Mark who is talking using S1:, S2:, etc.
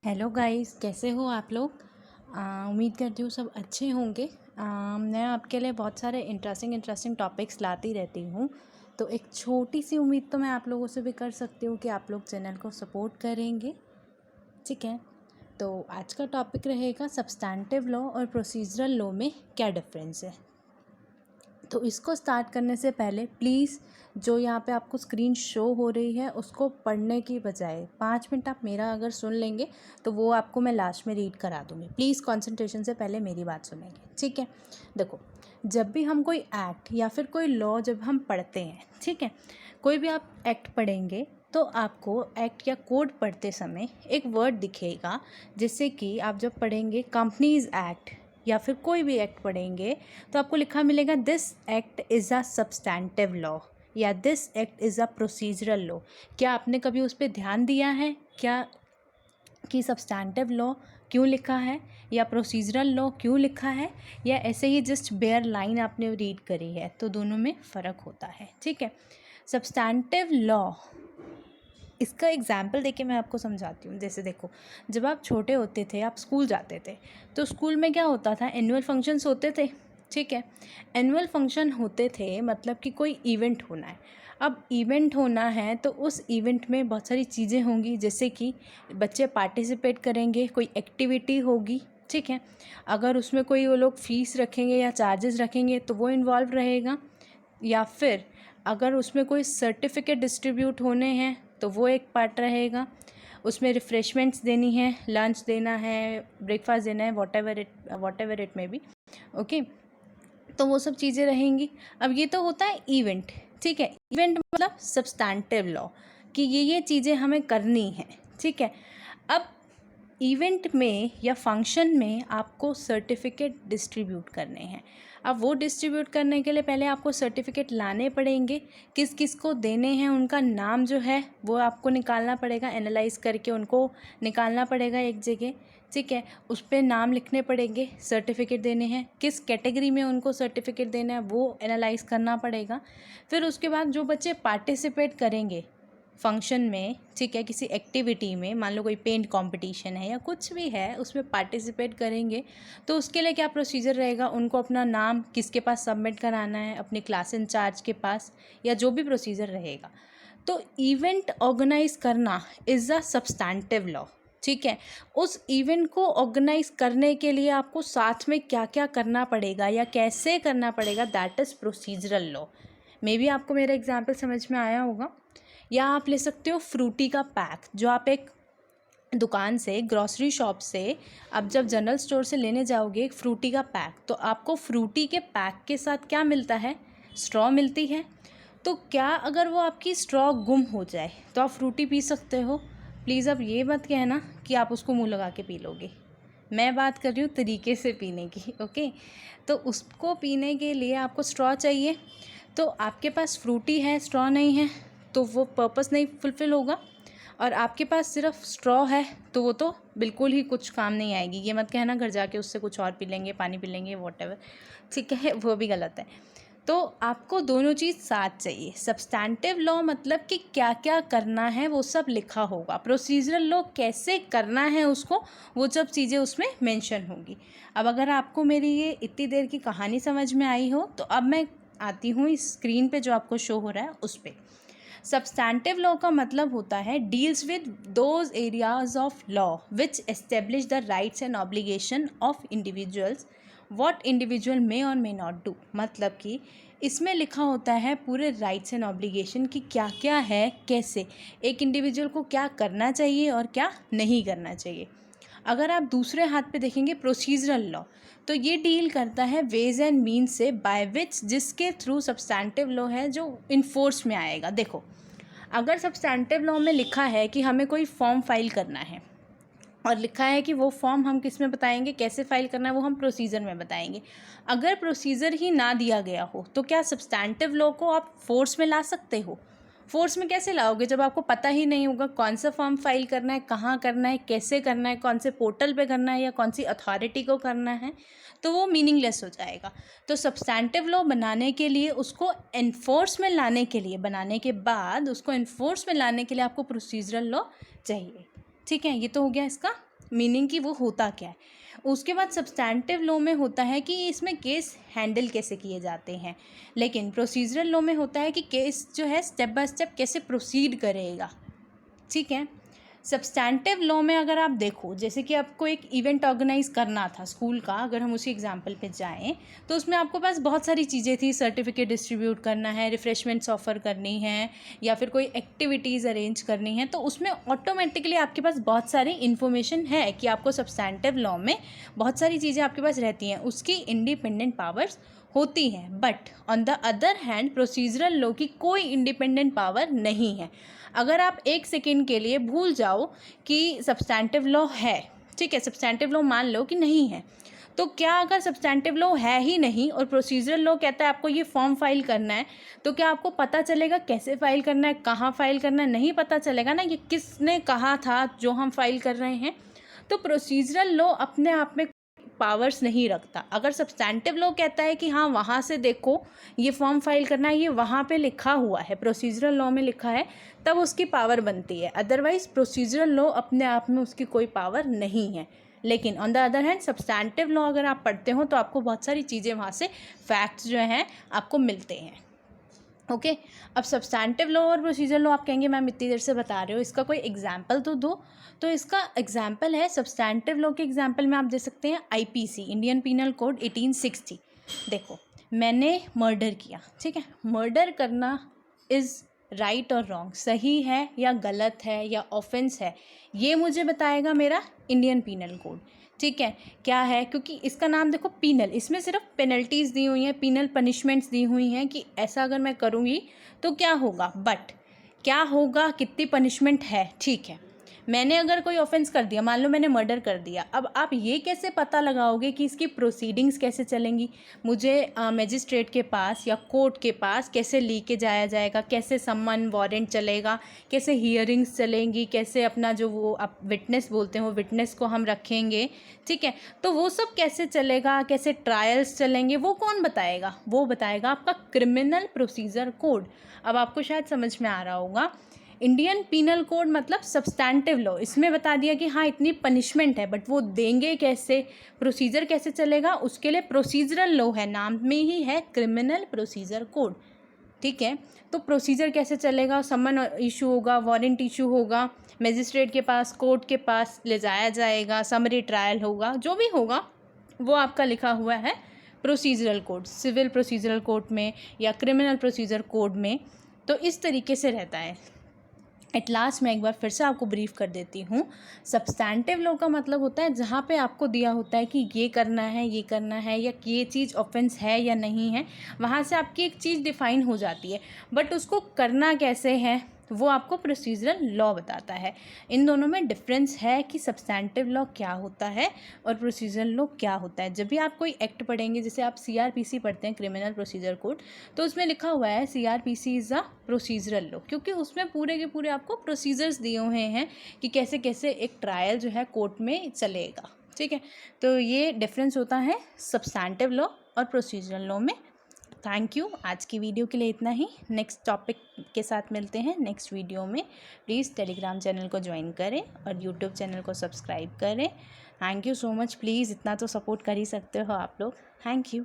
S1: Hello guys, कैसे हो आप लोग। उम्मीद करती हूँ सब अच्छे होंगे। मैं आपके लिए बहुत सारे इंटरेस्टिंग टॉपिक्स लाती रहती हूँ। तो एक छोटी सी उम्मीद तो मैं आप लोगों से भी कर सकती हूँ कि आप लोग चैनल को सपोर्ट करेंगे। ठीक है, तो आज का टॉपिक रहेगा सब्सटैंटिव लॉ और प्रोसीजरल लॉ में क्या डिफरेंस है। तो इसको स्टार्ट करने से पहले प्लीज़ जो यहाँ पे आपको स्क्रीन शो हो रही है उसको पढ़ने की बजाय 5 मिनट आप मेरा अगर सुन लेंगे तो वो आपको मैं लास्ट में रीड करा दूँगी। प्लीज़ कंसंट्रेशन से पहले मेरी बात सुनेंगे, ठीक है। देखो, जब भी हम कोई एक्ट या फिर कोई लॉ जब हम पढ़ते हैं, ठीक है, कोई भी आप एक्ट पढ़ेंगे तो आपको एक्ट या कोड पढ़ते समय एक वर्ड दिखेगा, जिससे कि आप जब पढ़ेंगे कंपनीज एक्ट या फिर कोई भी एक्ट पढ़ेंगे तो आपको लिखा मिलेगा this act is a substantive law या this act is a procedural law. क्या आपने कभी उस पर ध्यान दिया है क्या कि सब्सटैंटिव लॉ क्यों लिखा है या प्रोसीजरल लॉ क्यों लिखा है, या ऐसे ही जस्ट बेयर लाइन आपने रीड करी है? तो दोनों में फ़र्क होता है, ठीक है। सब्सटैंटिव लॉ, इसका एग्जाम्पल देके मैं आपको समझाती हूँ। जैसे देखो, जब आप छोटे होते थे, आप स्कूल जाते थे, तो स्कूल में क्या होता था, एनुअल फंक्शंस होते थे, ठीक है। एनुअल फंक्शन होते थे मतलब कि कोई इवेंट होना है। अब इवेंट होना है तो उस इवेंट में बहुत सारी चीज़ें होंगी, जैसे कि बच्चे पार्टिसिपेट करेंगे, कोई एक्टिविटी होगी, ठीक है। अगर उसमें कोई वो लोग फ़ीस रखेंगे या चार्जेस रखेंगे तो वो इन्वॉल्व रहेगा, या फिर अगर उसमें कोई सर्टिफिकेट डिस्ट्रीब्यूट होने हैं तो वो एक पार्ट रहेगा। उसमें रिफ़्रेशमेंट्स देनी है, लंच देना है, ब्रेकफास्ट देना है, what ever it may be, okay. तो वो सब चीज़ें रहेंगी। अब ये तो होता है इवेंट, ठीक है। इवेंट मतलब सब्सटैंटिव लॉ कि ये चीज़ें हमें करनी है, ठीक है। अब इवेंट में या फंक्शन में आपको सर्टिफिकेट डिस्ट्रीब्यूट करने हैं। अब वो डिस्ट्रीब्यूट करने के लिए पहले आपको सर्टिफिकेट लाने पड़ेंगे, किस किस को देने हैं उनका नाम जो है वो आपको निकालना पड़ेगा, एनालाइज करके उनको निकालना पड़ेगा एक जगह, ठीक है। उस पर नाम लिखने पड़ेंगे, सर्टिफिकेट देने हैं, किस कैटेगरी में उनको सर्टिफिकेट देना है वो एनालाइज करना पड़ेगा। फिर उसके बाद जो बच्चे पार्टिसिपेट करेंगे फंक्शन में, ठीक है, किसी एक्टिविटी में, मान लो कोई पेंट कंपटीशन है या कुछ भी है, उसमें पार्टिसिपेट करेंगे, तो उसके लिए क्या प्रोसीजर रहेगा, उनको अपना नाम किसके पास सबमिट कराना है, अपने क्लास इंचार्ज के पास, या जो भी प्रोसीजर रहेगा। तो इवेंट ऑर्गेनाइज करना इज़ अ सब्सटैंटिव लॉ, ठीक है। उस इवेंट को ऑर्गेनाइज करने के लिए आपको साथ में क्या क्या करना पड़ेगा या कैसे करना पड़ेगा, that is procedural law. May be आपको मेरा एग्जाम्पल समझ में आया होगा। या आप ले सकते हो फ्रूटी का पैक, जो आप एक दुकान से, ग्रॉसरी शॉप से, अब जब जनरल स्टोर से लेने जाओगे एक फ्रूटी का पैक, तो आपको फ्रूटी के पैक के साथ क्या मिलता है, स्ट्रॉ मिलती है। तो क्या अगर वो आपकी स्ट्रॉ गुम हो जाए तो आप फ्रूटी पी सकते हो? प्लीज़ अब ये मत कहना कि आप उसको मुंह लगा के पी लोगे। मैं बात कर रही हूँ तरीके से पीने की, ओके। तो उसको पीने के लिए आपको स्ट्रॉ चाहिए, तो आपके पास फ्रूटी है, स्ट्रॉ नहीं है, तो वो पर्पस नहीं फुलफ़िल होगा। और आपके पास सिर्फ स्ट्रॉ है तो वो तो बिल्कुल ही कुछ काम नहीं आएगी। ये मत कहना घर जाके उससे कुछ और पी लेंगे, पानी पी लेंगे, वॉटेवर, ठीक है, वो भी गलत है। तो आपको दोनों चीज़ साथ चाहिए। सब्सटैंटिव लॉ मतलब कि क्या क्या करना है वो सब लिखा होगा, प्रोसीजरल लॉ कैसे करना है उसको, वो सब चीज़ें उसमें मेंशन होंगी। अब अगर आपको मेरी ये इतनी देर की कहानी समझ में आई हो तो अब मैं आती हूँ इस स्क्रीन पे जो आपको शो हो रहा है उस पर। सब्सटैंटिव लॉ का मतलब होता है deals with those areas of law which establish the rights and obligation of individuals what individual may और मे नॉट डू। मतलब कि इसमें लिखा होता है पूरे राइट्स एंड ऑब्लिगेशन की क्या क्या है, कैसे एक इंडिविजुअल को क्या करना चाहिए और क्या नहीं करना चाहिए। अगर आप दूसरे हाथ पे देखेंगे प्रोसीजरल लॉ, तो ये डील करता है वेज एंड मीन्स से बाय विच, जिसके थ्रू सब्सटैंटिव लॉ है जो इन्फोर्स में आएगा। देखो, अगर सब्सटैंटिव लॉ में लिखा है कि हमें कोई फॉर्म फाइल करना है और लिखा है कि वो फॉर्म हम किस में बताएंगे, कैसे फाइल करना है, वो हम प्रोसीजर में बताएंगे। अगर प्रोसीजर ही ना दिया गया हो तो क्या सब्सटैंटिव लॉ को आप फोर्स में ला सकते हो? फोर्स में कैसे लाओगे जब आपको पता ही नहीं होगा कौन सा फॉर्म फाइल करना है, कहाँ करना है, कैसे करना है, कौन से पोर्टल पे करना है या कौन सी अथॉरिटी को करना है, तो वो मीनिंगलेस हो जाएगा। तो सब्सटैंटिव लॉ बनाने के लिए, उसको एनफोर्स में लाने के लिए, बनाने के बाद उसको एनफोर्स में लाने के लिए आपको प्रोसीजरल लॉ चाहिए, ठीक है। ये तो हो गया इसका मीनिंग कि वो होता क्या है। उसके बाद सब्सटैंटिव लॉ में होता है कि इसमें केस हैंडल कैसे किए जाते हैं, लेकिन प्रोसीजरल लॉ में होता है कि केस जो है स्टेप बाय स्टेप कैसे प्रोसीड करेगा। ठीक है। सब्सटैंटिव लॉ में अगर आप देखो, जैसे कि आपको एक इवेंट ऑर्गेनाइज करना था स्कूल का, अगर हम उसी एग्जांपल पे जाएं तो उसमें आपको पास बहुत सारी चीज़ें थी। सर्टिफिकेट डिस्ट्रीब्यूट करना है, रिफ्रेशमेंट्स ऑफ़र करनी है, या फिर कोई एक्टिविटीज़ अरेंज करनी है, तो उसमें ऑटोमेटिकली आपके पास बहुत सारी इन्फॉर्मेशन है कि आपको सब्सटैंटिव लॉ में बहुत सारी चीज़ें आपके पास रहती हैं, उसकी इंडिपेंडेंट पावर्स होती हैं। But on the other hand procedural law की कोई इंडिपेंडेंट पावर नहीं है। अगर आप एक सेकेंड के लिए भूल जाओ कि सब्सटैंटिव लॉ है, ठीक है, सब्सटैंटिव लॉ मान लो कि नहीं है, तो क्या अगर सब्सटैंटिव लॉ है ही नहीं और प्रोसीजरल लॉ कहता है आपको ये फॉर्म फाइल करना है, तो क्या आपको पता चलेगा कैसे फाइल करना है, कहाँ फाइल करना है? नहीं पता चलेगा ना, ये किसने कहा था जो हम फाइल कर रहे हैं। तो प्रोसीजरल लॉ अपने आप में पावर्स नहीं रखता। अगर सब्सटैंटिव लॉ कहता है कि हाँ वहाँ से देखो ये फॉर्म फाइल करना है, ये वहाँ पे लिखा हुआ है, प्रोसीजरल लॉ में लिखा है, तब उसकी पावर बनती है। अदरवाइज प्रोसीजरल लॉ अपने आप में उसकी कोई पावर नहीं है। लेकिन on the other hand substantive law अगर आप पढ़ते हो तो आपको बहुत सारी चीज़ें वहाँ से फैक्ट्स जो हैं आपको मिलते हैं। ओके। अब सब्सटैंटिव लॉ और प्रोसीजरल लॉ आप कहेंगे मैम इतनी देर से बता रहे हो, इसका कोई एग्जाम्पल तो दो। तो इसका एग्जाम्पल है, सब्सटैंटिव लॉ के एग्जाम्पल में आप दे सकते हैं आईपीसी, इंडियन पीनल कोड 1860। देखो, मैंने मर्डर किया, ठीक है, मर्डर करना इज़ राइट और रॉन्ग, सही है या गलत है या ऑफेंस है, ये मुझे बताएगा मेरा इंडियन पीनल कोड। ठीक है, क्या है, क्योंकि इसका नाम देखो पीनल, इसमें सिर्फ पेनल्टीज़ दी हुई हैं, पीनल पनिशमेंट्स दी हुई हैं कि ऐसा अगर मैं करूँगी तो क्या होगा, बट क्या होगा, कितनी पनिशमेंट है। ठीक है, मैंने अगर कोई ऑफेंस कर दिया, मान लो मैंने मर्डर कर दिया, अब आप ये कैसे पता लगाओगे कि इसकी प्रोसीडिंग्स कैसे चलेंगी? मुझे मजिस्ट्रेट के पास या कोर्ट के पास कैसे लेके जाया जाएगा, कैसे सम्मन वारंट चलेगा, कैसे हियरिंग्स चलेंगी, कैसे अपना जो वो आप विटनेस बोलते हैं वो विटनेस को हम रखेंगे। ठीक है, तो वो सब कैसे चलेगा, कैसे ट्रायल्स चलेंगे, वो कौन बताएगा? वो बताएगा आपका क्रिमिनल प्रोसीजर कोड। अब आपको शायद समझ में आ रहा होगा, इंडियन पीनल कोड मतलब सब्सटैंटिव लॉ, इसमें बता दिया कि हाँ इतनी पनिशमेंट है, बट वो देंगे कैसे, प्रोसीजर कैसे चलेगा, उसके लिए प्रोसीजरल लॉ है, नाम में ही है क्रिमिनल प्रोसीजर कोड। ठीक है, तो प्रोसीजर कैसे चलेगा, समन इशू होगा, वारंट इशू होगा, मजिस्ट्रेट के पास, कोर्ट के पास ले जाया जाएगा, समरी ट्रायल होगा, जो भी होगा वो आपका लिखा हुआ है procedural code, civil procedural code में या क्रिमिनल प्रोसीजर कोड में। तो इस तरीके से रहता है। एट लास्ट मैं एक बार फिर से आपको ब्रीफ कर देती हूँ। सब्सटैंटिव लॉ का मतलब होता है जहाँ पे आपको दिया होता है कि ये करना है, ये करना है, या ये चीज़ ऑफेंस है या नहीं है, वहाँ से आपकी एक चीज़ डिफ़ाइन हो जाती है, बट उसको करना कैसे है वो आपको प्रोसीजरल लॉ बताता है। इन दोनों में डिफरेंस है कि सब्सटैंटिव लॉ क्या होता है और प्रोसीजरल लॉ क्या होता है। जब भी आप कोई एक्ट पढ़ेंगे, जैसे आप सीआरपीसी पढ़ते हैं, क्रिमिनल प्रोसीजर कोड, तो उसमें लिखा हुआ है CrPC is a procedural law, क्योंकि उसमें पूरे के पूरे आपको प्रोसीजर्स दिए हुए हैं कि कैसे कैसे एक ट्रायल जो है कोर्ट में चलेगा। ठीक है, तो ये डिफरेंस होता है सब्सटैंटिव लॉ और प्रोसीजरल लॉ में। थैंक यू, आज की वीडियो के लिए इतना ही। नेक्स्ट टॉपिक के साथ मिलते हैं नेक्स्ट वीडियो में। प्लीज़ टेलीग्राम चैनल को ज्वाइन करें और यूट्यूब चैनल को सब्सक्राइब करें। Thank you so much. Please इतना तो सपोर्ट कर ही सकते हो आप लोग। Thank you.